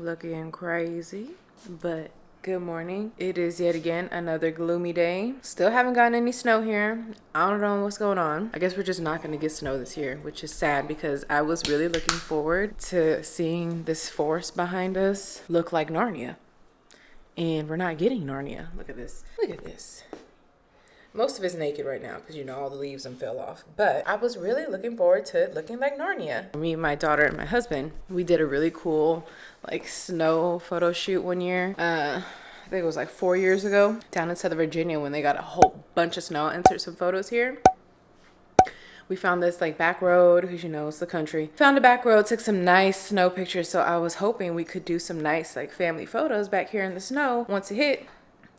looking crazy, but good morning. It is yet again another gloomy day. Still haven't gotten any snow here. I don't know what's going on. I guess we're just not gonna get snow this year, which is sad because I was really looking forward to seeing this forest behind us look like Narnia. And we're not getting Narnia. Look at this. Look at this. Most of it's naked right now because, you know, all the leaves fell off. But I was really looking forward to it looking like Narnia. Me, my daughter, and my husband, we did a really cool, like, snow photo shoot one year. I think it was like 4 years ago down in Southern Virginia when they got a whole bunch of snow. I'll insert some photos here. We found this like back road because, you know, it's the country. Found a back road, took some nice snow pictures. So I was hoping we could do some nice like family photos back here in the snow once it hit.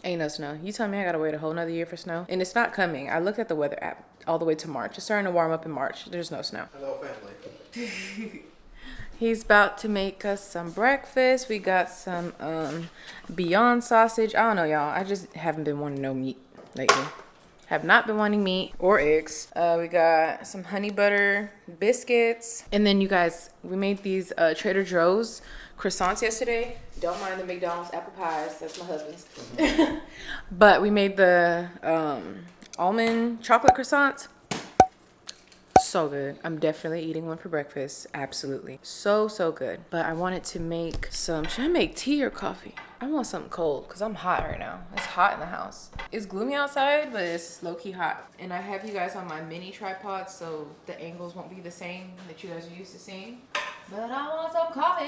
Ain't no snow. You tell me I gotta wait a whole nother year for snow? And it's not coming. I looked at the weather app all the way to March. It's starting to warm up in March. There's no snow. Hello, family. He's about to make us some breakfast. We got some Beyond sausage. I don't know, y'all. I just haven't been wanting no meat lately. Have not been wanting meat or eggs. We got some honey butter biscuits. And then you guys, we made these Trader Joe's croissants yesterday. Don't mind the McDonald's apple pies. That's my husband's. But we made the almond chocolate croissants. So good. I'm definitely eating one for breakfast. Absolutely. So good. But I wanted to make some, should I make tea or coffee? I want something cold because I'm hot right now. It's hot in the house. It's gloomy outside, but it's low-key hot. And I have you guys on my mini tripod so the angles won't be the same that you guys are used to seeing. But I want some coffee.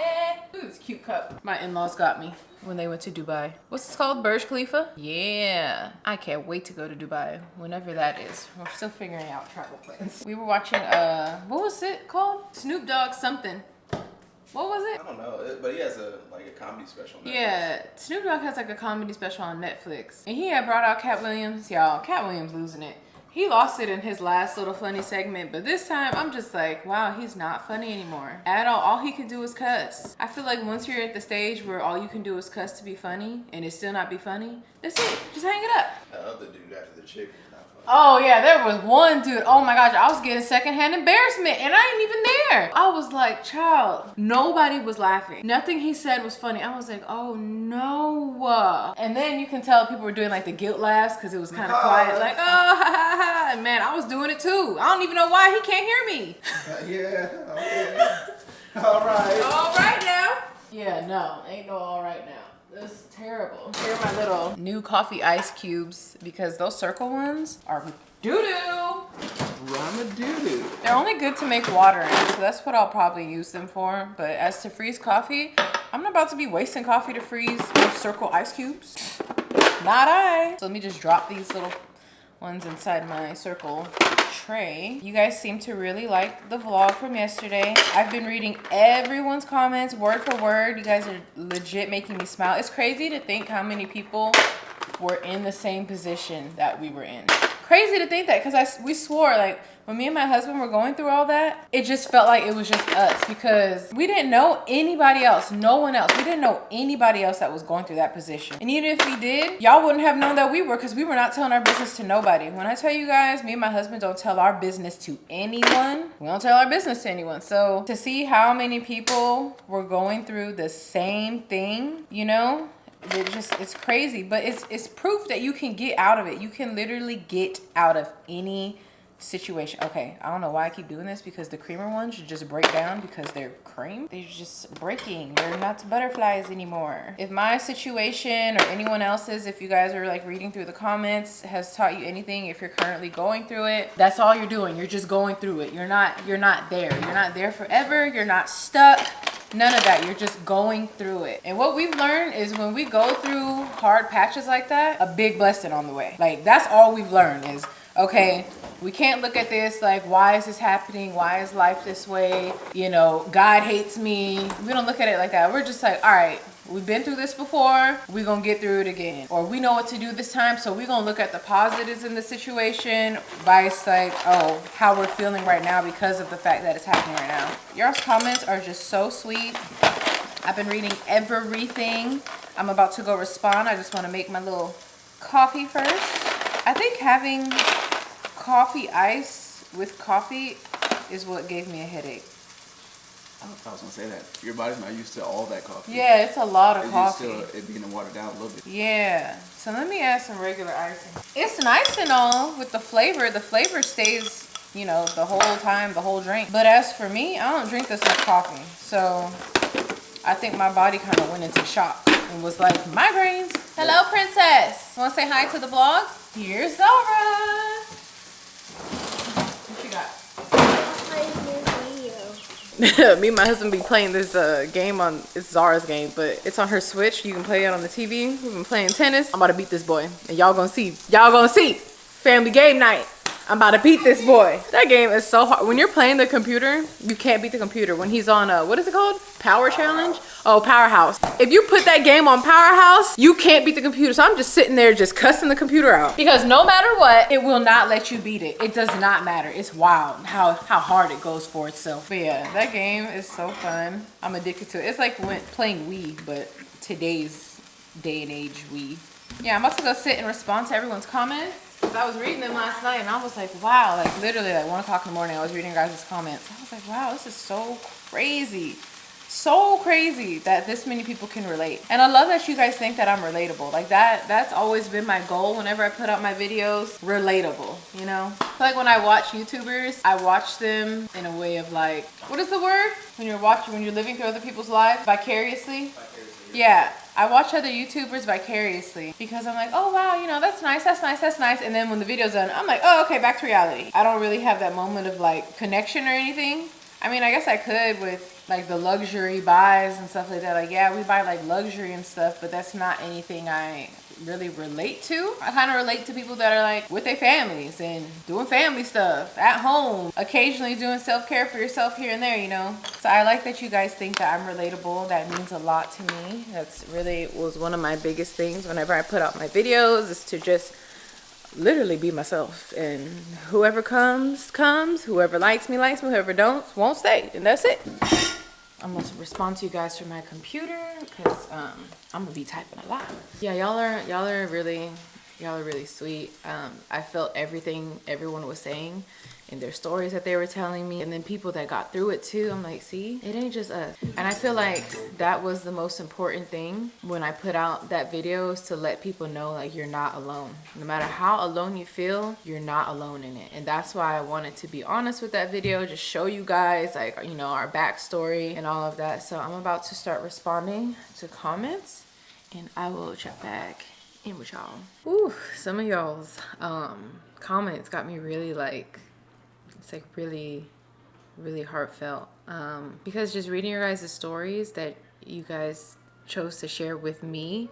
Ooh, it's a cute cup. My in-laws got me when they went to Dubai. What's this called? Burj Khalifa? Yeah. I can't wait to go to Dubai, whenever that is. We're still figuring out travel plans. We were watching, what was it called? Snoop Dogg something. What was it? I don't know, but he has a comedy special on Netflix. Yeah, Snoop Dogg has like a comedy special on Netflix. And he had brought out Cat Williams. Y'all, Cat Williams losing it. He lost it in his last little funny segment, but this time I'm just like, wow, he's not funny anymore at all. All he can do is cuss. I feel like once you're at the stage where all you can do is cuss to be funny and it still not be funny, that's it. Just hang it up. The other dude after the chick was not funny. Oh yeah, there was one dude. Oh my gosh, I was getting secondhand embarrassment and I ain't even there. I was like, child, nobody was laughing. Nothing he said was funny. I was like, oh no. And then you can tell people were doing like the guilt laughs because it was kind of quiet. Like, oh, ha ha ha. And man, I was doing it too. I don't even know why he can't hear me. Yeah, okay. All right. All right now. Yeah, no, ain't no all right now. This is terrible. Here are my little new coffee ice cubes because those circle ones are doo-doo. Rama-doo-doo. They're only good to make water in, so that's what I'll probably use them for. But as to freeze coffee, I'm not about to be wasting coffee to freeze those circle ice cubes. Not I. So let me just drop these little ones inside my circle tray. You guys seem to really like the vlog from yesterday. I've been reading everyone's comments word for word. You guys are legit making me smile. It's crazy to think how many people were in the same position that we were in. Crazy to think that because we swore, like, when me and my husband were going through all that, it just felt like it was just us because we didn't know anybody else, no one else. We didn't know anybody else that was going through that position. And even if we did, y'all wouldn't have known that we were because we were not telling our business to nobody. When I tell you guys, me and my husband don't tell our business to anyone. We don't tell our business to anyone. So to see how many people were going through the same thing, you know, it's crazy, but it's proof that you can get out of it. You can literally get out of any situation. Okay, I don't know why I keep doing this because the creamer ones should just break down because they're cream. They're just breaking. They're not butterflies anymore. If my situation or anyone else's, if you guys are like reading through the comments, has taught you anything, if you're currently going through it, that's all you're doing. You're just going through it. You're not there. You're not there forever. You're not stuck. None of that. You're just going through it. And what we've learned is when we go through hard patches like that, a big blessing on the way. Like, that's all we've learned is, okay, we can't look at this like, why is this happening? Why is life this way? You know, God hates me. We don't look at it like that. We're just like, all right, we've been through this before. We're going to get through it again. Or we know what to do this time. So we're going to look at the positives in the situation. Vice like, oh, how we're feeling right now because of the fact that it's happening right now. Y'all's comments are just so sweet. I've been reading everything. I'm about to go respond. I just want to make my little coffee first. I think having coffee ice with coffee is what gave me a headache. I was gonna say that your body's not used to all that coffee. Yeah, it's a lot of coffee. Used to it being watered down a little bit. Yeah. So let me add some regular icing. It's nice and all with the flavor. The flavor stays, you know, the whole time, the whole drink. But as for me, I don't drink this much coffee. So I think my body kind of went into shock and was like, migraines. Hello, princess. Want to say hi to the vlog? Here's Zara. What you got? Me and my husband be playing this game on, it's Zara's game, but it's on her Switch. You can play it on the TV. We've been playing tennis. I'm about to beat this boy. And y'all gonna see. Y'all gonna see. Family game night. I'm about to beat this boy. That game is so hard. When you're playing the computer, you can't beat the computer. When he's on, what is it called? Power Challenge? Oh, Powerhouse. If you put that game on Powerhouse, you can't beat the computer. So I'm just sitting there just cussing the computer out. Because no matter what, it will not let you beat it. It does not matter. It's wild how hard it goes for itself. But yeah, that game is so fun. I'm addicted to it. It's like playing Wii, but today's day and age Wii. Yeah, I'm about to go sit and respond to everyone's comments. I was reading them last night and I was like, wow, like literally like 1 o'clock in the morning, I was reading guys' comments. I was like, wow, this is so crazy. So crazy that this many people can relate. And I love that you guys think that I'm relatable. Like that's always been my goal whenever I put out my videos. Relatable, you know? Like when I watch YouTubers, I watch them in a way of like, what is the word? When you're living through other people's lives vicariously? Yeah, I watch other YouTubers vicariously because I'm like, oh wow, you know, that's nice, that's nice, that's nice. And then when the video's done, I'm like, oh, okay, back to reality. I don't really have that moment of like connection or anything. I mean, I guess I could with like the luxury buys and stuff like that. Like, yeah, we buy like luxury and stuff, but that's not anything I really relate to. I kind of relate to people that are like with their families and doing family stuff at home, occasionally doing self-care for yourself here and there, you know. So I like that you guys think that I'm relatable. That means a lot to me. That's really was one of my biggest things whenever I put out my videos, is to just literally be myself, and whoever comes, whoever likes me, whoever don't won't stay, and that's it. I'm gonna respond to you guys from my computer because I'm gonna be typing a lot. Yeah, y'all are really sweet. I felt everything everyone was saying in their stories that they were telling me, and then people that got through it too. I'm like, see, it ain't just us. And I feel like that was the most important thing when I put out that video, is to let people know like you're not alone. No matter how alone you feel, you're not alone in it. And that's why I wanted to be honest with that video, just show you guys like, you know, our backstory and all of that. So I'm about to start responding to comments and I will check back in with y'all. Ooh, some of y'all's comments got me really like, it's like really heartfelt, because just reading your guys' stories that you guys chose to share with me,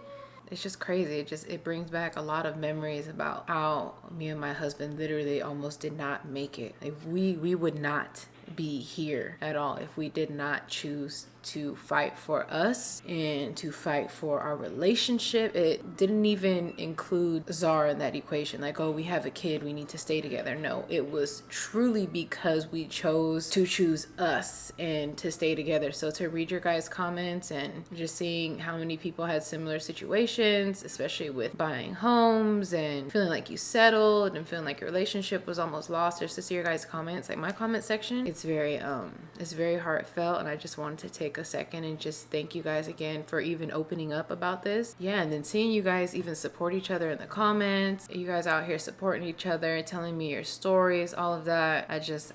it's just crazy. It brings back a lot of memories about how me and my husband literally almost did not make it. Like we would not be here at all if we did not choose to fight for us and to fight for our relationship. It didn't even include Zara in that equation, like, oh, we have a kid, we need to stay together. No, it was truly because we chose to choose us and to stay together. So to read your guys' comments and just seeing how many people had similar situations, especially with buying homes and feeling like you settled and feeling like your relationship was almost lost, just to see your guys' comments, like my comment section, it's very heartfelt. And I just wanted to take a second and just thank you guys again for even opening up about this. Yeah, and then seeing you guys even support each other in the comments, you guys out here supporting each other, telling me your stories, all of that.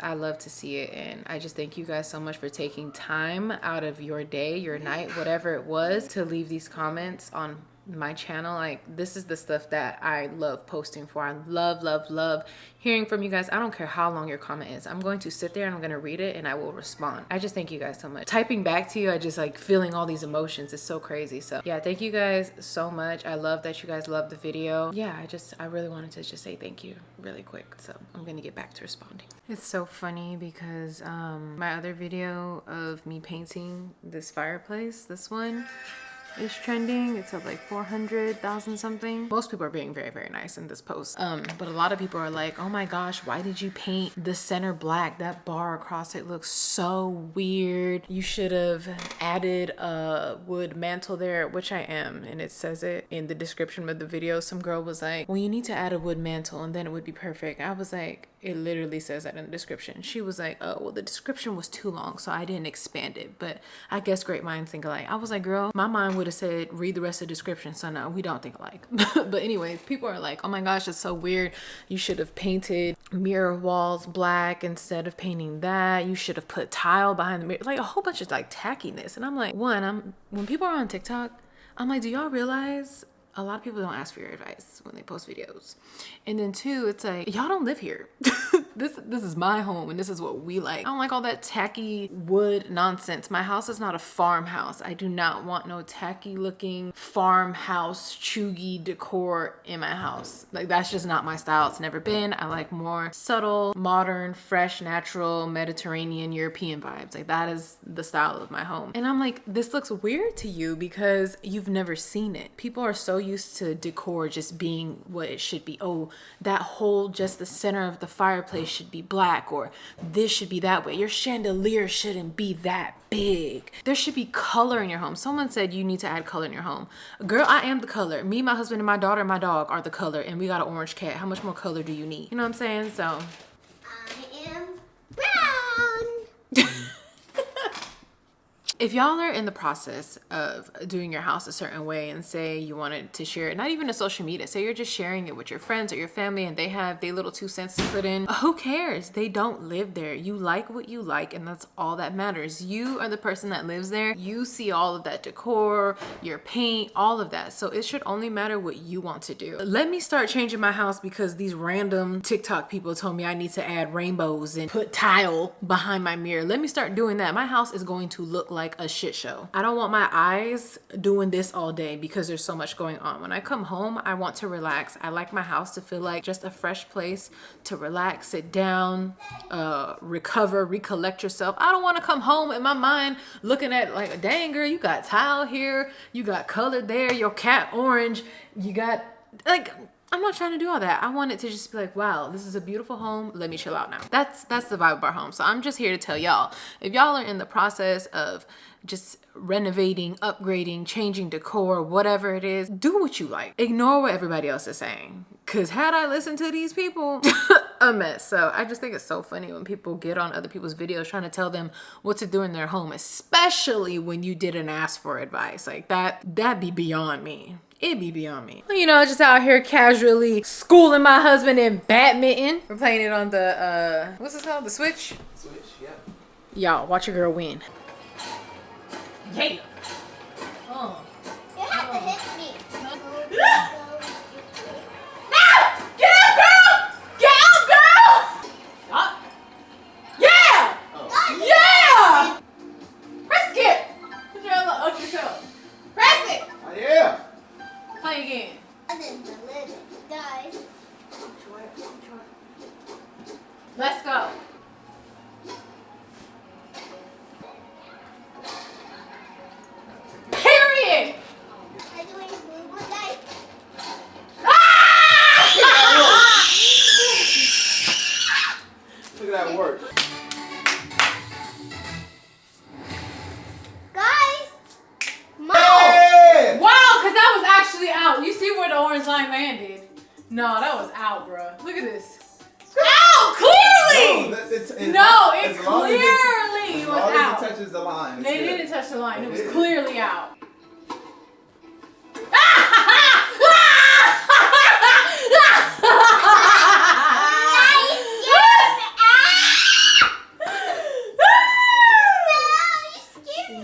I love to see it. And I just thank you guys so much for taking time out of your day, your night, whatever it was, to leave these comments on my channel. Like, this is the stuff that I love posting for. I love hearing from you guys. I don't care how long your comment is. I'm going to sit there and I'm going to read it and I will respond. I just thank you guys so much. Typing back to you, I just like feeling all these emotions. It's so crazy. So yeah, thank you guys so much. I love that you guys loved the video. Yeah, I really wanted to just say thank you really quick. So I'm going to get back to responding. It's so funny because my other video of me painting this fireplace, this one, is trending. It's at like 400,000 something. Most people are being very, very nice in this post. But a lot of people are like, oh my gosh, why did you paint the center black? That bar across it looks so weird. You should have added a wood mantle there, which I am. And it says it in the description of the video. Some girl was like, well, you need to add a wood mantle and then it would be perfect. I was like, it literally says that in the description. She was like, oh, well, the description was too long, so I didn't expand it. But I guess great minds think alike. I was like, girl, my mind would have said, read the rest of the description. So no, we don't think alike. But anyways, people are like, oh my gosh, it's so weird. You should have painted mirror walls black instead of painting that. You should have put tile behind the mirror. Like a whole bunch of like tackiness. And I'm like, when people are on TikTok, I'm like, do y'all realize a lot of people don't ask for your advice when they post videos? And then two, it's like, y'all don't live here. This is my home and this is what we like. I don't like all that tacky wood nonsense. My house is not a farmhouse. I do not want no tacky looking farmhouse chuggy decor in my house. Like that's just not my style. It's never been. I like more subtle, modern, fresh, natural, Mediterranean, European vibes. Like that is the style of my home. And I'm like, this looks weird to you because you've never seen it. People are so used to decor just being what it should be. Oh, that whole, just the center of the fireplace should be black, or this should be that way. Your chandelier shouldn't be that big. There should be color in your home. Someone said you need to add color in your home. Girl, I am the color. Me, my husband, and my daughter and my dog are the color, and we got an orange cat. How much more color do you need? You know what I'm saying? So I am brown. if y'all are in the process of doing your house a certain way and say you wanted to share it, not even to social media, say you're just sharing it with your friends or your family and they have their little 2 cents to put in, who cares? They don't live there. You like what you like and that's all that matters. You are the person that lives there. You see all of that decor, your paint, all of that. So it should only matter what you want to do. Let me start changing my house because these random TikTok people told me I need to add rainbows and put tile behind my mirror. Let me start doing that. My house is going to look like a shit show. I don't want my eyes doing this all day because there's so much going on. When I come home, I want to relax. I like my house to feel like just a fresh place to relax, sit down, recover, recollect yourself. I don't want to come home in my mind looking at like, dang girl, you got tile here, you got color there, your cat orange, you got like, I'm not trying to do all that. I want it to just be like, wow, this is a beautiful home. Let me chill out now. That's the vibe of our home. So I'm just here to tell y'all, if y'all are in the process of just renovating, upgrading, changing decor, whatever it is, do what you like. Ignore what everybody else is saying. Cause had I listened to these people, a mess. So I just think it's so funny when people get on other people's videos trying to tell them what to do in their home, especially when you didn't ask for advice. Like that'd be beyond me. It'd be beyond me. You know, just out here casually schooling my husband in badminton. We're playing it on the, what's this called? The Switch? Switch, yeah. Y'all, watch your girl win. Yeah. Oh. You have to hit me. Get out, girl! Get out, girl! Stop. Yeah! Oh. Yeah! Press skip! Put your little up yourself. Press it! Oh, yeah. Play again. And then the lid, guys. Let's go. Period! Are you doing boo-boo, guys? Look at that work. Guys! Hey! Wow, because that was actually out. You see where the orange line landed? No, that was out, bro. Look at this. Out! Clearly! No, It clearly was out. It touches the line. They didn't touch the line. It was did. clearly out.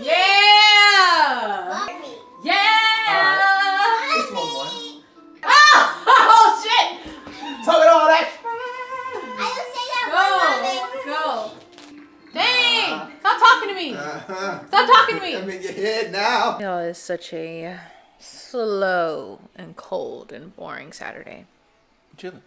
Yeah! Yeah! This one won. Oh, shit! Talk it all that. Go! Dang! Stop talking to me! Stop talking to me! I'm in your head now. Y'all, it's such a slow and cold and boring Saturday. Chilling.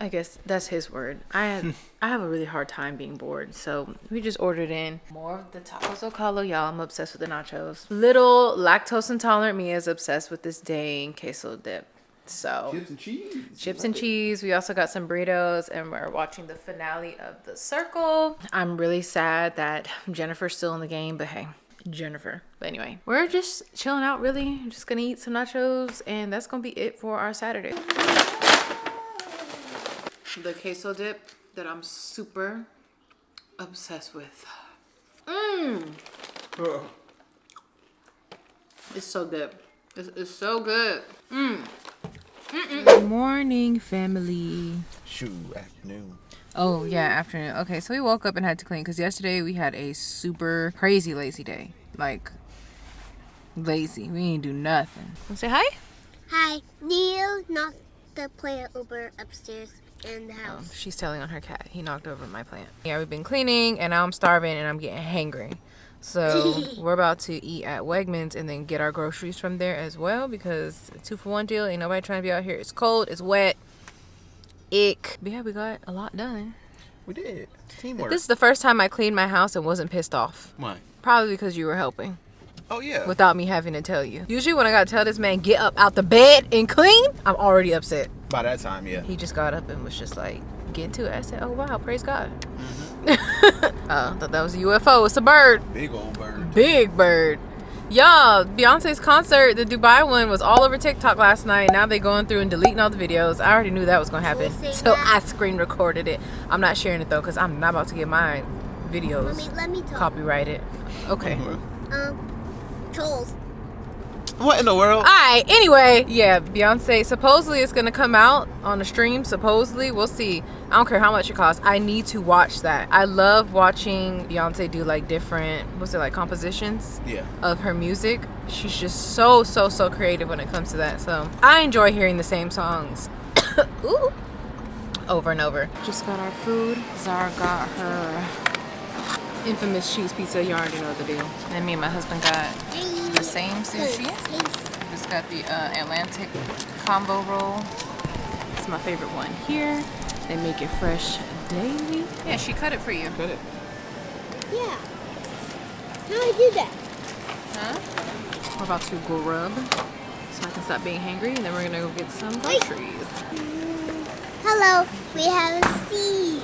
I guess that's his word. I have a really hard time being bored, so we just ordered in more of the tacos Zocalo. Y'all, I'm obsessed with the nachos. Little lactose intolerant me is obsessed with this dang queso dip. So Chips and cheese. Chips and cheese. We also got some burritos, and we're watching the finale of The Circle. I'm really sad that Jennifer's still in the game, but hey, Jennifer. But anyway, we're just chilling out, really. Just gonna eat some nachos, and that's gonna be it for our Saturday. The queso dip that I'm super obsessed with. It's so good. It's so good. Good morning, family. Shoot, afternoon. Oh yeah, afternoon. Okay, so we woke up and had to clean because yesterday we had a super crazy lazy day. Like lazy. We didn't do nothing. Wanna say hi? Hi. Neil knocked the plant over upstairs in the house. She's telling on her cat. He knocked over my plant. Yeah, we've been cleaning and now I'm starving and I'm getting hangry. So we're about to eat at Wegmans and then get our groceries from there as well because it's a 2-for-1 deal. Ain't nobody trying to be out here. It's cold. It's wet. Ick. But yeah, we got a lot done. We did. Teamwork. This is the first time I cleaned my house and wasn't pissed off. Why? Probably because you were helping. Oh, yeah. Without me having to tell you. Usually when I gotta tell this man get up out the bed and clean, I'm already upset. By that time, yeah. He just got up and was just like, get into it. I said, oh wow, praise God. I thought that was a UFO. It's a bird. Big old bird. Big bird. Y'all, Beyonce's concert, the Dubai one, was all over TikTok last night. Now they going through and deleting all the videos. I already knew that was gonna happen, so I screen recorded it. I'm not sharing it though, cause I'm not about to get my videos Let me talk. copyrighted. Okay. Trolls. What in the world? Alright, anyway, yeah, Beyonce supposedly it's gonna come out on the stream. Supposedly, we'll see. I don't care how much it costs. I need to watch that. I love watching Beyonce do like different, what's it, like compositions of her music. She's just so creative when it comes to that. So I enjoy hearing the same songs ooh, over and over. Just got our food. Zara got her infamous cheese pizza. You already know the deal. And me and my husband got the same sushi. Just got the Atlantic combo roll. It's my favorite one here. They make it fresh daily. Yeah, she cut it for you. Cut it. Yeah. How do I do that? Huh? We're about to grub so I can stop being hangry, and then we're gonna go get some groceries. Hello. We have a seed.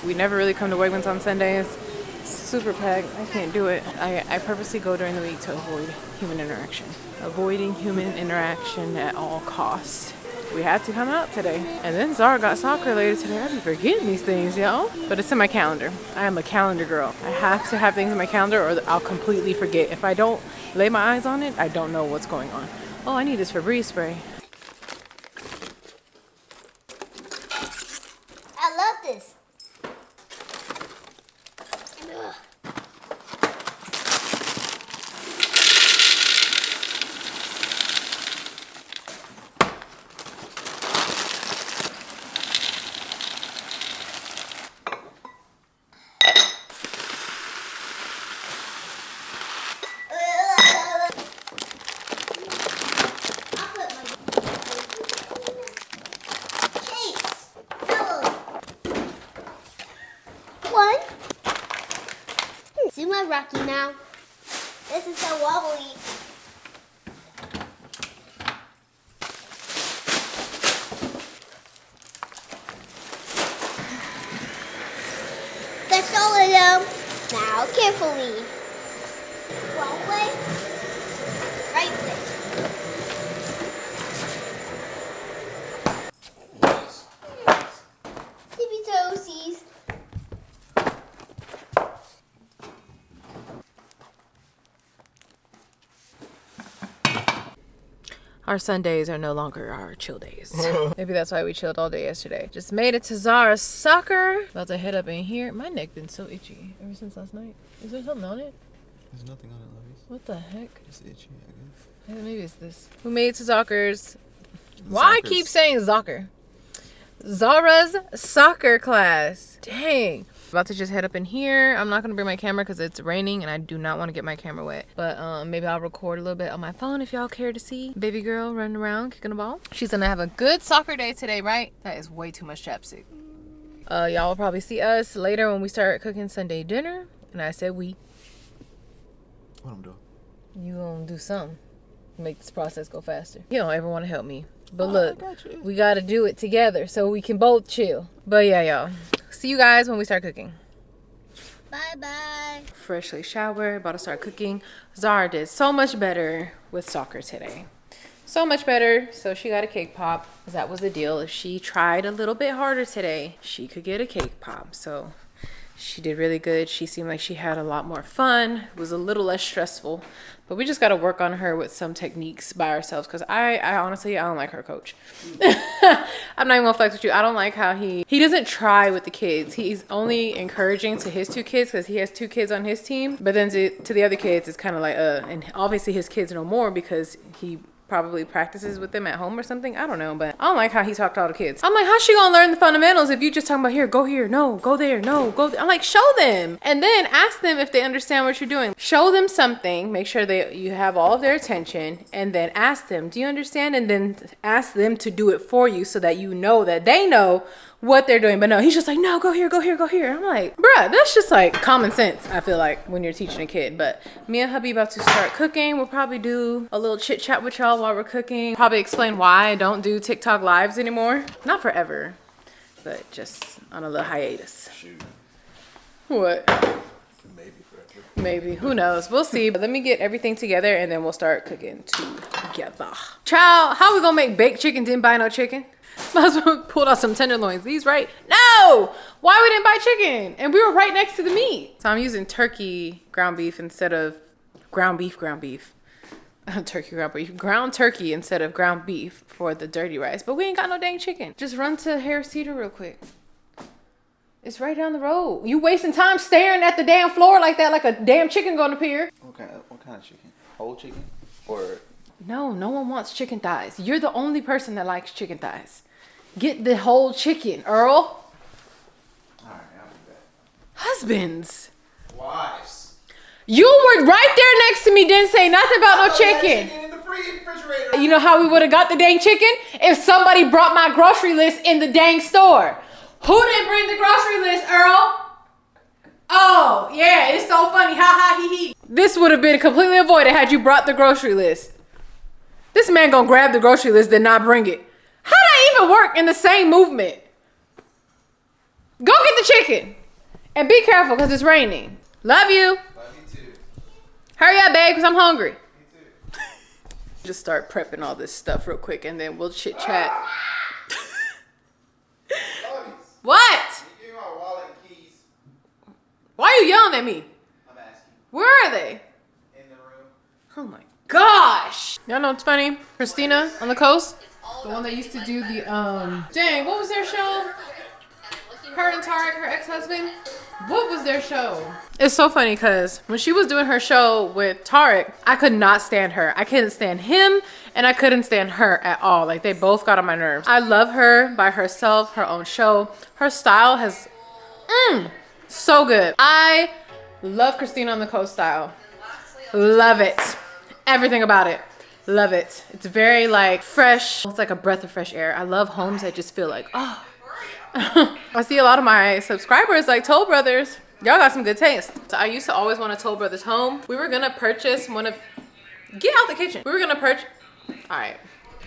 We never really come to Wegmans on Sundays. Super packed. I can't do it. I purposely go during the week to avoid human interaction. Avoiding human interaction at all costs. We had to come out today. And then Zara got soccer later today. I be forgetting these things, y'all. But it's in my calendar. I am a calendar girl. I have to have things in my calendar or I'll completely forget. If I don't lay my eyes on it, I don't know what's going on. Oh, I need this Febreze spray. I love this. See my Rocky now. This is so wobbly. That's all of them. Now carefully. One way, right way. Tippy toesies. Our Sundays are no longer our chill days. Maybe that's why we chilled all day yesterday. Just made it to Zara's soccer. About to head up in here. My neck been so itchy ever since last night. Is there something on it? There's nothing on it, Lovis. What the heck? It's itchy, I guess. Yeah, maybe it's this. Who made it to Zocker's? Why I keep saying Zocker? Zara's soccer class. Dang. About to just head up in here. I'm not gonna bring my camera because it's raining and I do not want to get my camera wet. But maybe I'll record a little bit on my phone if y'all care to see baby girl running around kicking the ball. She's gonna have a good soccer day today, right? That is way too much chapstick. Y'all will probably see us later when we start cooking Sunday dinner. And I said we. What I'm doing? You gonna do something. Make this process go faster. You don't ever want to help me. But look, we gotta do it together so we can both chill. But yeah, y'all. See you guys when we start cooking. Bye-bye. Freshly showered, about to start cooking. Zara did so much better with soccer today. So much better. So she got a cake pop. That was the deal. If she tried a little bit harder today, she could get a cake pop. So she did really good. She seemed like she had a lot more fun. It was a little less stressful. But we just got to work on her with some techniques by ourselves. Because I honestly, I don't like her coach. I'm not even going to flex with you. I don't like how he doesn't try with the kids. He's only encouraging to his 2 kids because he has 2 kids on his team. But then to the other kids, it's kind of like, and obviously his kids know more because he probably practices with them at home or something. I don't know, but I don't like how he talked to all the kids. I'm like, how's she gonna learn the fundamentals if you just talking about here, go here, no, go there, no, go there. I'm like, show them and then ask them if they understand what you're doing. Show them something, make sure that you have all of their attention, and then ask them, do you understand? And then ask them to do it for you so that you know that they know what they're doing. But no, he's just like, no, go here, go here, go here. I'm like, bruh, that's just like common sense, I feel like, when you're teaching a kid. But me and hubby about to start cooking. We'll probably do a little chit chat with y'all while we're cooking. Probably explain why I don't do TikTok lives anymore. Not forever, but just on a little hiatus. Shoot. What? Maybe forever. Maybe, who knows? We'll see. But let me get everything together and then we'll start cooking together. Child, how we gonna make baked chicken? Didn't buy no chicken. My husband pulled out some tenderloins. These right? No! Why we didn't buy chicken? And we were right next to the meat. So I'm using turkey ground beef instead of ground beef. Turkey ground beef. Ground turkey instead of ground beef for the dirty rice. But we ain't got no dang chicken. Just run to Harris Teeter real quick. It's right down the road. You wasting time staring at the damn floor like that, like a damn chicken gonna appear. What kind of chicken? Whole chicken? Or... No, no one wants chicken thighs. You're the only person that likes chicken thighs. Get the whole chicken, Earl. Alright, I'll do that. Husbands. Wives. You were right there next to me, didn't say nothing about no chicken. In the refrigerator. You know how we would have got the dang chicken? If somebody brought my grocery list in the dang store. Who didn't bring the grocery list, Earl? Oh, yeah, it's so funny. Ha ha he he. This would have been completely avoided had you brought the grocery list. This man gonna grab the grocery list and not bring it. How that even work in the same movement? Go get the chicken. And be careful because it's raining. Love you. Love you too. Hurry up, babe, because I'm hungry. Me too. Just start prepping all this stuff real quick and then we'll chit chat. What? Give me my wallet and keys. Why are you yelling at me? I'm asking. Where are they? In the room. Oh my gosh. Y'all know what's funny? Christina on the coast. The one that used to do the, dang, what was their show? Her and Tarek, her ex-husband. What was their show? It's so funny because when she was doing her show with Tarek, I could not stand her. I couldn't stand him and I couldn't stand her at all. Like they both got on my nerves. I love her by herself, her own show. Her style has, so good. I love Christina on the Coast style. Love it. Everything about it. Love it. It's very like fresh. It's like a breath of fresh air. I love homes that just feel like, oh. I see a lot of my subscribers like Toll Brothers. Y'all got some good taste. So I used to always want a Toll Brothers home. We were gonna purchase one of, get out the kitchen. We were gonna purchase, all right,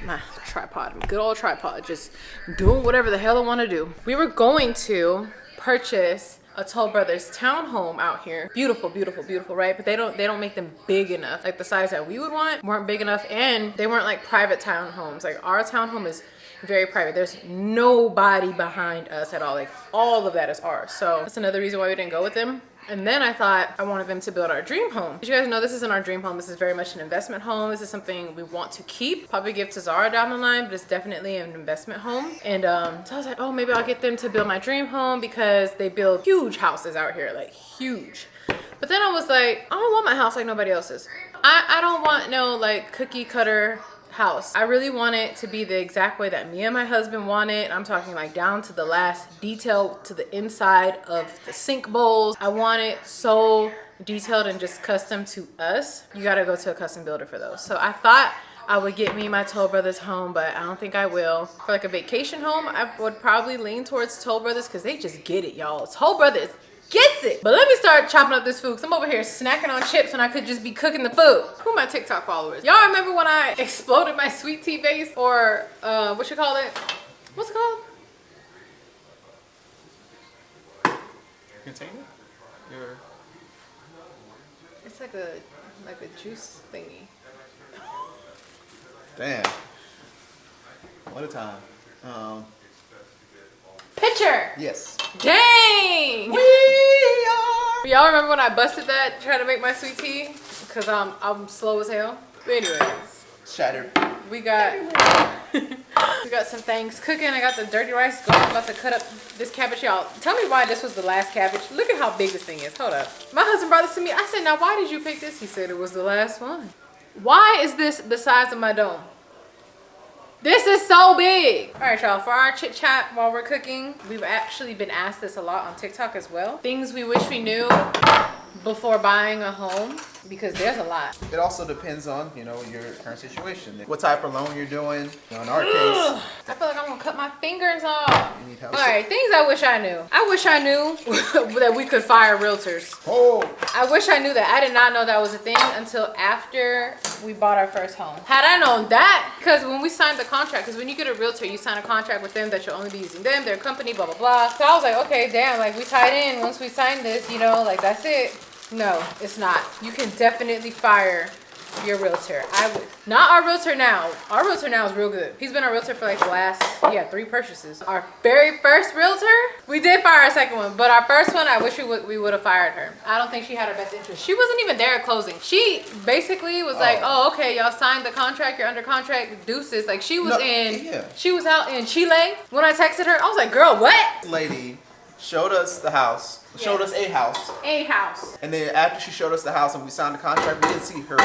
my tripod, good old tripod, just doing whatever the hell I wanna do. We were going to purchase a Toll Brothers townhome out here. Beautiful, beautiful, beautiful, right? But they don't make them big enough. Like the size that we would want weren't big enough, and they weren't like private townhomes. Like our townhome is very private. There's nobody behind us at all. Like all of that is ours. So that's another reason why we didn't go with them. And then I thought I wanted them to build our dream home. Did you guys know this isn't our dream home? This is very much an investment home. This is something we want to keep. Probably give to Zara down the line, but it's definitely an investment home. And so I was like, oh, maybe I'll get them to build my dream home because they build huge houses out here, like huge. But then I was like, I don't want my house like nobody else's. I don't want no like cookie cutter house. I really want it to be the exact way that me and my husband want it. I'm talking like down to the last detail, to the inside of the sink bowls. I want it so detailed and just custom to us. You gotta go to a custom builder for those. So I thought I would get me my Toll Brothers home, but I don't think I will. For like a vacation home, I would probably lean towards Toll Brothers because they just get it, y'all. Toll Brothers gets it. But let me start chopping up this food because I'm over here snacking on chips when I could just be cooking the food. Who are my TikTok followers? Y'all remember when I exploded my sweet tea base, or what you call it? What's it called? Container? It's like a juice thingy. Damn. What a time. Pitcher. Yes. Dang. We are. Y'all remember when I busted that trying to make my sweet tea? Because I'm slow as hell. But anyways, Shattered. we got we got some things cooking. I got the dirty rice going. I'm about to cut up this cabbage. Y'all, tell me why this was the last cabbage. Look at how big this thing is. Hold up. My husband brought this to me. I said, now why did you pick this? He said it was the last one. Why is this the size of my dome? This is so big. All right, y'all, for our chit chat while we're cooking, we've actually been asked this a lot on TikTok as well. Things we wish we knew before buying a home, because there's a lot. It also depends on, you know, your current situation. What type of loan you're doing. You know, in our case, I feel like I'm gonna cut my fingers off. you need help. All right, things I wish I knew. I wish I knew that we could fire realtors. Oh, I wish I knew that. I did not know that was a thing until after we bought our first home. Had I known that, because when we signed the contract, because when you get a realtor, you sign a contract with them that you'll only be using them, their company, blah, blah, blah. So I was like, okay, damn, like we tied in once we signed this, you know, like that's it. No, it's not. You can definitely fire your realtor. I would. Not our realtor now. Our realtor now is real good. He's been our realtor for like the last, 3 purchases. Our very first realtor, we did fire our second one, but our first one, I wish we would have fired her. I don't think she had our best interest. She wasn't even there at closing. She basically was like, oh, okay, y'all signed the contract, you're under contract, deuces. Like she was she was out in Chile. When I texted her, I was like, girl, what? lady showed us the house. Showed us a house. A house. And then after she showed us the house and we signed the contract, we didn't see her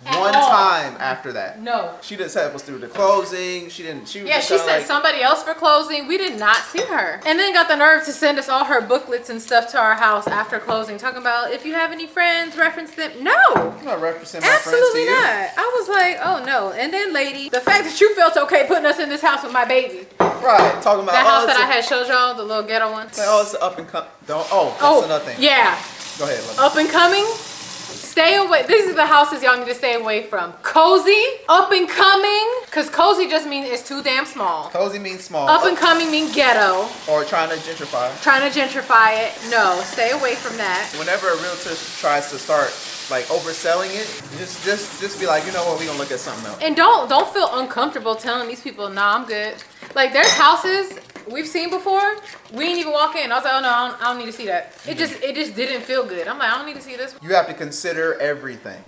At one all. time after that. No. She just helped us through the closing. She didn't. She was Yeah, just she kinda sent like, somebody else for closing. We did not see her. And then got the nerve to send us all her booklets and stuff to our house after closing, talking about if you have any friends, reference them. No. I'm not referencing my friends to Absolutely you. not. I was like, oh no. And then lady, the fact that you felt okay putting us in this house with my baby. Right, talking about That house it's that I a- had showed y'all, the little ghetto one. Like, oh, it's up and come. Don't. Oh, that's another thing. Yeah. Go ahead. Let me- Up and coming. Stay away. These are the houses y'all need to stay away from. Cozy, up and coming. Cause cozy just means it's too damn small. Cozy means small. Up and coming mean ghetto. Or trying to gentrify. Trying to gentrify it. No, stay away from that. Whenever a realtor tries to start like overselling it, just be like, you know what, we gonna look at something else. And don't feel uncomfortable telling these people, nah, I'm good. Like there's houses we've seen before. We didn't even walk in. I was like, oh no, I don't need to see that. It just didn't feel good. I'm like, I don't need to see this. You have to consider everything.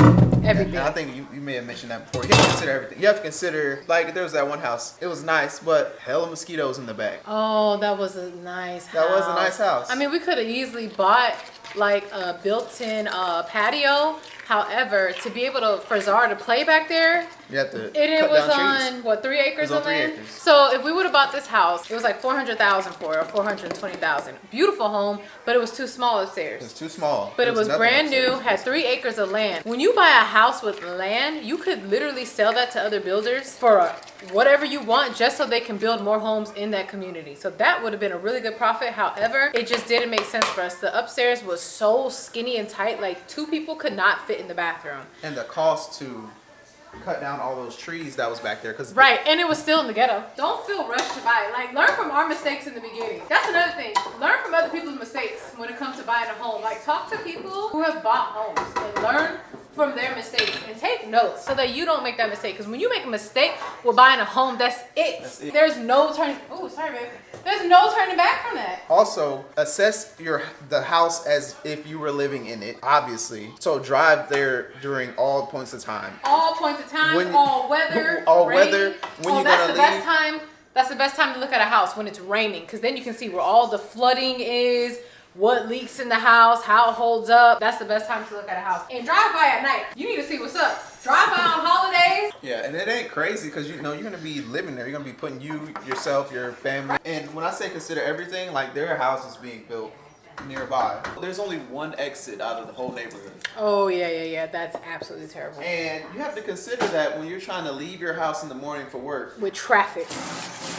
Everything. And I think you may have mentioned that before. You have to consider everything. You have to consider, like, there was that one house. It was nice, but hella mosquitoes in the back. Oh, that was a nice house. That was a nice house. I mean, we could have easily bought like a built-in patio. However, to be able for Zara to play back there, You have to it cut was down trees. on what 3 acres on of 3 land. acres. So if we would have bought this house, it was like $400,000 for it, or $420,000. Beautiful home, but it was too small upstairs. It's too small. But it was nothing brand new, upstairs. had 3 acres of land. When you buy a house with land, you could literally sell that to other builders for whatever you want, just so they can build more homes in that community. So that would have been a really good profit. However, it just didn't make sense for us. The upstairs was so skinny and tight, like 2 people could not fit in the bathroom. And the cost to cut down all those trees that was back there, because Right, and it was still in the ghetto. Don't feel rushed to buy it. Like, learn from our mistakes in the beginning. That's another thing. Learn from other people's mistakes when it comes to buying a home. Like, talk to people who have bought homes and learn from their mistakes and take notes so that you don't make that mistake. Because when you make a mistake with buying a home, that's it. That's it. There's no turning. Oh, sorry, babe. There's no turning back from that. also assess the house as if you were living in it, obviously. So drive there during all points of time. All points of time, When- all weather, all rain. weather, when you're that's gonna the best leave. time. That's the best time to look at a house, when it's raining, because then you can see where all the flooding is, what leaks in the house, how it holds up. That's the best time to look at a house. And drive by at night. You need to see what's up. Drive by on holidays. Yeah, and it ain't crazy because you know you're gonna be living there. You're gonna be putting yourself, your family. And when I say consider everything, like there are houses being built nearby. There's only one exit out of the whole neighborhood. Oh yeah. That's absolutely terrible. And you have to consider that when you're trying to leave your house in the morning for work. With traffic.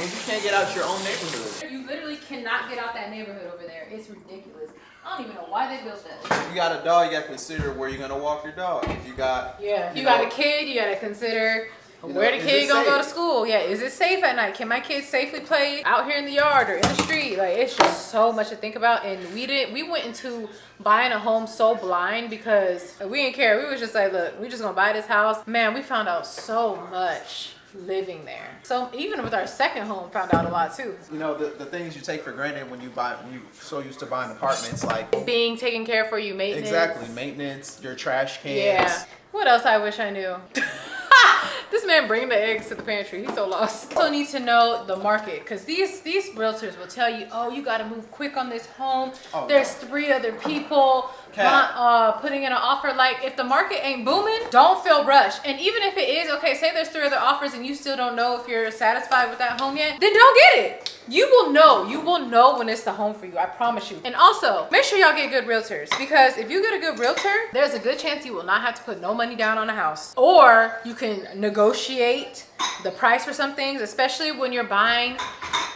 And you can't get out your own neighborhood. You literally cannot get out that neighborhood over there. It's ridiculous. I don't even know why they built that. If you got a dog, you got to consider where you're gonna walk your dog. If you got you got a kid, you got to consider where the kid gonna go to school. Yeah, is it safe at night? Can my kids safely play out here in the yard or in the street? Like, it's just so much to think about. And we went into buying a home so blind because we didn't care. We was just like, look, we just gonna buy this house. Man, we found out so much living there. So even with our second home, found out a lot too. You know, the things you take for granted when you so used to buying apartments, like being taken care for you, maintenance. Exactly, maintenance, your trash cans. Yeah. What else I wish I knew? This man bringing the eggs to the pantry. He's so lost. Also need to know the market because these realtors will tell you, oh, you got to move quick on this home. Oh, there's 3 other people putting in an offer. Like, if the market ain't booming, don't feel rushed. And even if it is, okay, say there's 3 other offers and you still don't know if you're satisfied with that home yet, then don't get it. You will know. You will know when it's the home for you. I promise you. And also, make sure y'all get good realtors because if you get a good realtor, there's a good chance you will not have to put no money down on a house. Or you can negotiate the price for some things, especially when you're buying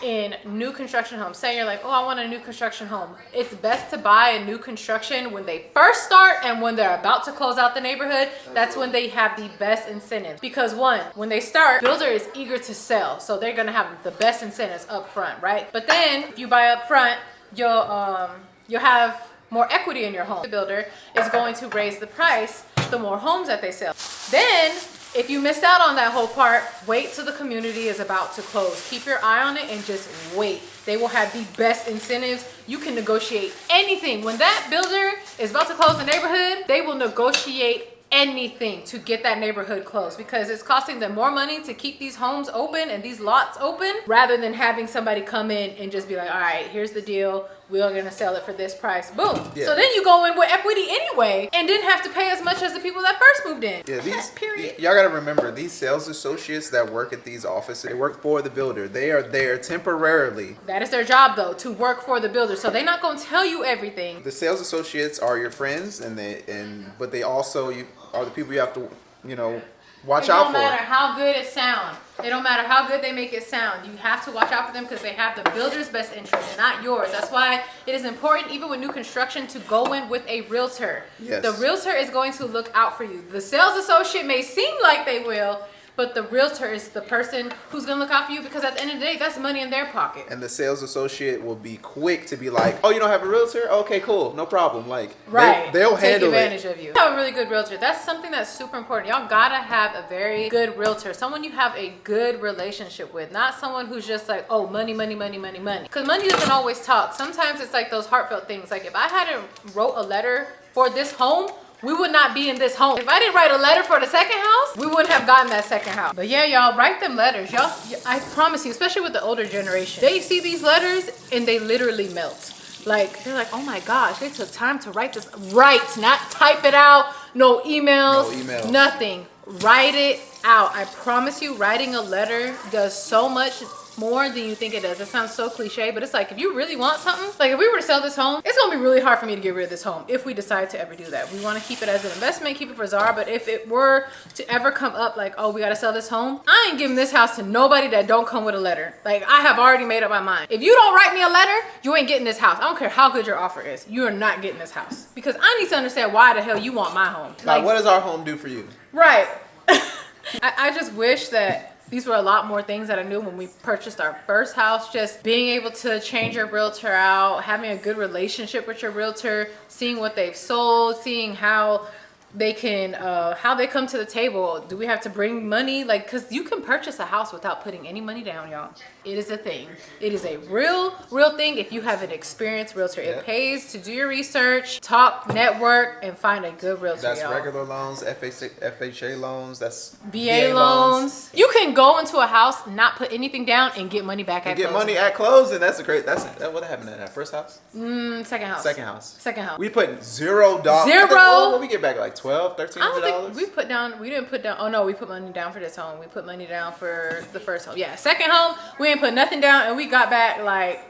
in new construction homes. Say you're like, oh, I want a new construction home. It's best to buy a new construction when they first start and when they're about to close out the neighborhood. That's when they have the best incentives. Because one, when they start, builder is eager to sell. So they're gonna have the best incentives up front, right? But then if you buy up front, you'll have more equity in your home. The builder is going to raise the price the more homes that they sell. Then if you missed out on that whole part, wait till the community is about to close. Keep your eye on it and just wait. They will have the best incentives. You can negotiate anything. When that builder is about to close the neighborhood, they will negotiate anything to get that neighborhood closed because it's costing them more money to keep these homes open and these lots open rather than having somebody come in and just be like, all right, here's the deal. We are gonna sell it for this price. Boom. Yeah. So then you go in with equity anyway and didn't have to pay as much as the people that first moved in. Yeah, y'all gotta remember, these sales associates that work at these offices, they work for the builder. They are there temporarily. That is their job though, to work for the builder. So they're not gonna tell you everything. The sales associates are your friends but they also are the people you have to, watch out for. It don't matter how good it sounds. It don't matter how good they make it sound. You have to watch out for them because they have the builder's best interest, not yours. That's why it is important, even with new construction, to go in with a realtor. Yes. The realtor is going to look out for you. The sales associate may seem like they will, but the realtor is the person who's gonna look out for you because at the end of the day, that's money in their pocket. And the sales associate will be quick to be like, oh, you don't have a realtor? Okay, cool, no problem. Like, right. They'll handle Take advantage of you. You have a really good realtor. That's something that's super important. Y'all gotta have a very good realtor. Someone you have a good relationship with, not someone who's just like, oh, money, money, money, money, money. Because money doesn't always talk. Sometimes it's like those heartfelt things. Like if I hadn't wrote a letter for this home, we would not be in this home. If I didn't write a letter for the second house, we wouldn't have gotten that second house. But yeah, y'all, write them letters. Y'all, I promise you, especially with the older generation, they see these letters and they literally melt. Like, they're like, oh my gosh, they took time to write this. Write, not type it out. No emails, nothing. Write it out. I promise you, writing a letter does so much more than you think it does. It sounds so cliche, but it's like if you really want something, like if we were to sell this home, it's gonna be really hard for me to get rid of this home if we decide to ever do that. We want to keep it as an investment, keep it for Zara, but if it were to ever come up like, oh, we gotta sell this home, I ain't giving this house to nobody that don't come with a letter. Like, I have already made up my mind. If you don't write me a letter, you ain't getting this house. I don't care how good your offer is. You are not getting this house because I need to understand why the hell you want my home. Like, what does our home do for you? Right. I just wish that these were a lot more things that I knew when we purchased our first house. Just being able to change your realtor out, having a good relationship with your realtor, seeing what they've sold, seeing how they can, how they come to the table. Do we have to bring money? Like, cause you can purchase a house without putting any money down, y'all. It is a thing. It is a real thing. If you have an experienced realtor, it pays to do your research, talk, network, and find a good realtor. That's regular loans, FHA loans, that's VA loans. You can go into a house, not put anything down, and get money back at closing. Get money at closing. That's a great. That's what happened at that first house. Second house. Second house. We put $0. What we get back, like $1,200, $1,300. I don't think we put down. We didn't put down. Oh no, we put money down for this home. We put money down for the first home. Yeah, second home we didn't put nothing down, and we got back like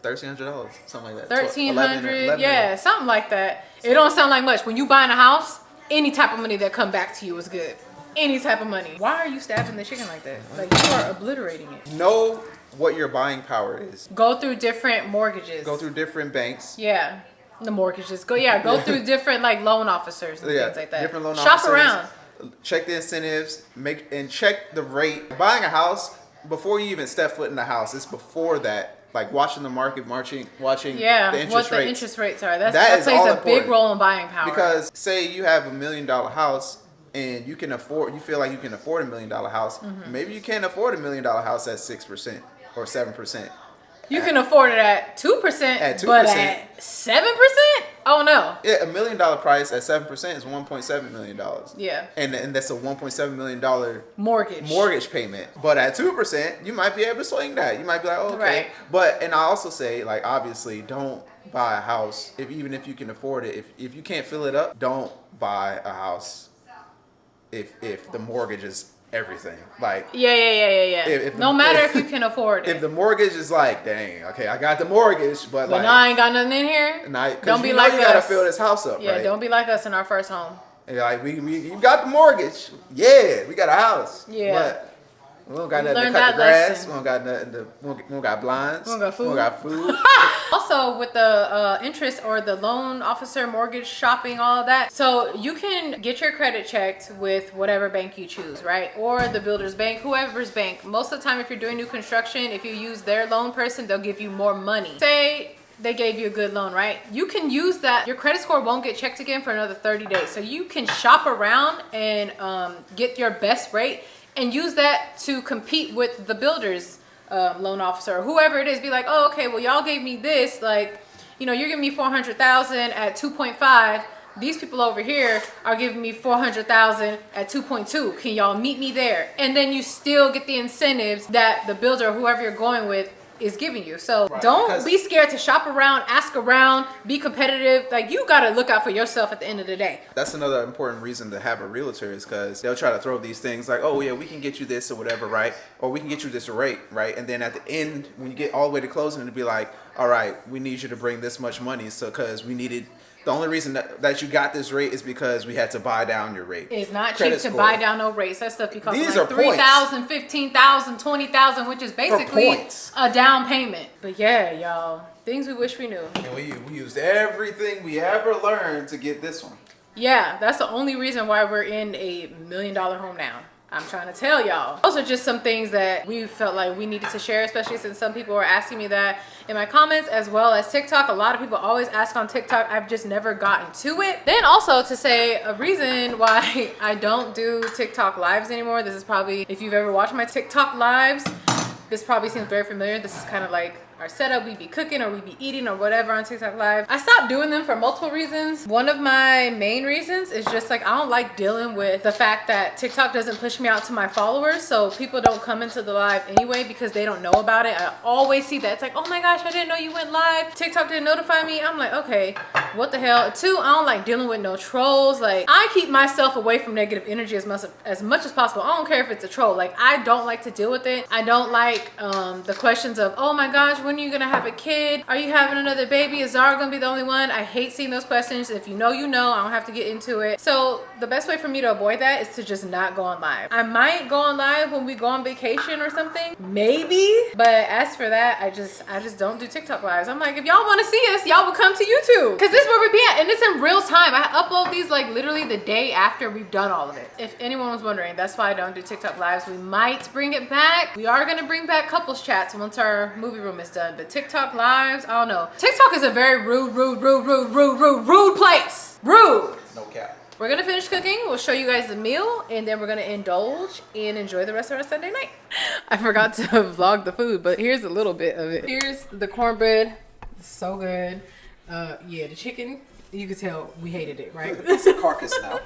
$1,300, something like that. 1,300. Yeah, something like that. It don't sound like much when you buying a house. Any type of money that come back to you is good. Any type of money. Why are you stabbing the chicken like that? Like, you are obliterating it. Know what your buying power is. Go through different mortgages. Go through different banks. Yeah. The mortgages. Go through different like loan officers and things like that. Different loan Shop officers. around. Check the incentives, check the rate. Buying a house, before you even step foot in the house, it's before that. Like watching the market, watching the interest rates are. That plays a big role in buying power. Because say you have $1 million house and you feel like you can afford $1 million house. Maybe you can't afford $1 million house at 6% or 7%. You can afford it at 2%, but at 7%? Oh no. Yeah, $1 million price at 7% is $1.7 million. Yeah. And that's a $1.7 million mortgage payment. But at 2%, you might be able to swing that. You might be like, oh, okay. Right. But and I also say, like, obviously, don't buy a house even if you can afford it. If you can't fill it up, don't buy a house if the mortgage is everything. Like, yeah. No matter if you can afford it. If the mortgage is like, dang, okay, I got the mortgage, but like, now I ain't got nothing in here. Don't be like us. You gotta fill this house up. Yeah, right? Don't be like us in our first home. And like you got the mortgage. Yeah, we got a house. Yeah. But we don't got nothing to cut the grass. We don't got nothing to. We don't got blinds. We don't got food. We don't got food. Also, with the interest or the loan officer, mortgage shopping, all of that. So you can get your credit checked with whatever bank you choose, right? Or the builder's bank, whoever's bank. Most of the time, if you're doing new construction, if you use their loan person, they'll give you more money. Say they gave you a good loan, right? You can use that. Your credit score won't get checked again for another 30 days. So you can shop around and get your best rate and use that to compete with the builder's loan officer or whoever it is. Be like, oh, okay, well, y'all gave me this. Like, you're giving me $400,000 at 2.5. These people over here are giving me $400,000 at 2.2. Can y'all meet me there? And then you still get the incentives that the builder or whoever you're going with is giving you. So don't be scared to shop around, ask around, be competitive. Like, you got to look out for yourself at the end of the day. That's another important reason to have a realtor is because they'll try to throw these things like, oh yeah, we can get you this or whatever, right? Or we can get you this rate, right? And then at the end, when you get all the way to closing, it'll be like, all right, we need you to bring this much money. So because we needed, the only reason that you got this rate is because we had to buy down your rate. It's not cheap to buy down no rates. That stuff because these like are $3,000, $15,000, $20,000, which is basically a down payment. But yeah, y'all, things we wish we knew. And we used everything we ever learned to get this one. Yeah, that's the only reason why we're in a $1 million home now. I'm trying to tell y'all. Those are just some things that we felt like we needed to share, especially since some people were asking me that in my comments, as well as TikTok. A lot of people always ask on TikTok. I've just never gotten to it. Then also to say a reason why I don't do TikTok lives anymore. This is probably, if you've ever watched my TikTok lives, this probably seems very familiar. This is kind of like our setup. We be cooking or we be eating or whatever on TikTok live. I stopped doing them for multiple reasons. One of my main reasons is just like, I don't like dealing with the fact that TikTok doesn't push me out to my followers. So people don't come into the live anyway because they don't know about it. I always see that. It's like, oh my gosh, I didn't know you went live. TikTok didn't notify me. I'm like, okay, what the hell? Two, I don't like dealing with no trolls. Like, I keep myself away from negative energy as much as possible. I don't care if it's a troll. Like, I don't like to deal with it. I don't like the questions of, oh my gosh, when are you gonna have a kid? Are you having another baby? Is Zara gonna be the only one? I hate seeing those questions. If you know, you know. I don't have to get into it. So the best way for me to avoid that is to just not go on live. I might go on live when we go on vacation or something, maybe. But as for that, I just don't do TikTok lives. I'm like, if y'all want to see us, y'all will come to YouTube, because this is where we be at, and it's in real time. I upload these like literally the day after we've done all of it. If anyone was wondering, that's why I don't do TikTok lives. We might bring it back. We are gonna bring back couples chats once our movie room is done, but TikTok lives, I don't know. TikTok is a very rude place. Rude. No cap. we're gonna finish cooking. We'll show you guys the meal, and then we're gonna indulge and enjoy the rest of our Sunday night. I forgot to vlog the food, but here's a little bit of it. Here's the cornbread. It's so good. Yeah, the chicken. You could tell we hated it, right? It's a carcass now.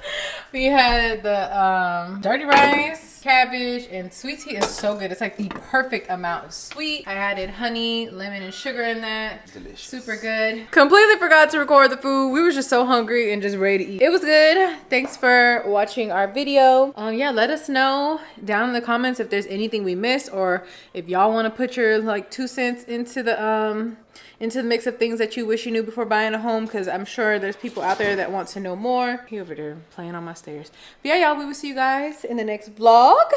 We had the dirty rice, cabbage, and sweet tea is so good. It's like the perfect amount of sweet. I added honey, lemon, and sugar in that. Delicious. Super good. Completely forgot to record the food. We were just so hungry and just ready to eat. It was good. Thanks for watching our video. Yeah, let us know down in the comments if there's anything we missed, or if y'all want to put your like 2 cents into the mix of things that you wish you knew before buying a home, because I'm sure there's people out there that want to know more. He over there playing on my stairs. But yeah, y'all, we will see you guys in the next vlog.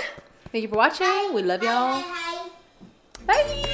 Thank you for watching. We love y'all. Bye.